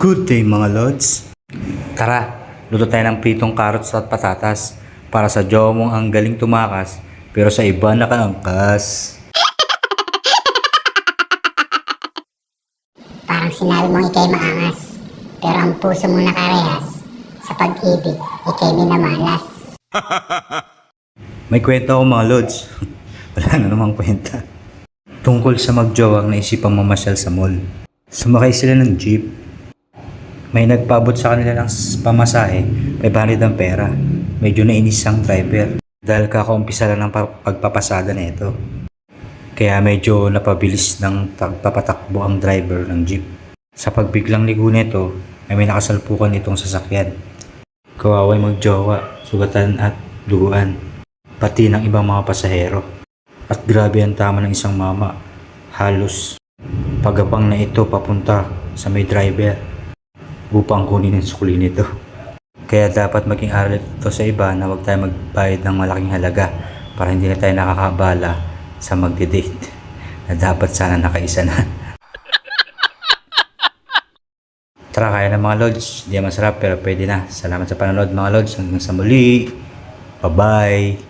Good day mga lods. Tara, luto tayo ng pritong carrots at patatas para sa jowa mong ang galing tumakas pero sa iba nakaangkas. Parang sinabi mong ikay maangas, pero ang puso mong nakarehas. Sa pag-ibig, ikay minamalas. May kwento ako mga lods. Wala na namang kwenta. Tungkol sa magjowang naisipang mamasyal sa mall. Sumakay sila ng jeep. May nagpabot sa kanila ng pamasahe, 500 ang pera. Medyo nainis ang driver dahil kakaumpisa lang ng pagpapasada na ito. Kaya medyo napabilis ng pagpapatakbo ang driver ng jeep. Sa pagbiglang ligo nito, ay may nakasalpukan itong sasakyan. Kawaway magjowa, sugatan at duguan, pati ng ibang mga pasahero. At grabe ang tama ng isang mama, halos pagabang na ito papunta sa may driver upang kunin ang sukli nito. Kaya dapat maging aral ito sa iba na huwag tayo magbayad ng malaking halaga para hindi na tayo nakakabala sa magde-date na dapat sana nakaisa na. Tara, kaya na mga lods. Hindi masarap pero pwede na. Salamat sa panonood mga lods. Hanggang sa muli. Bye-bye.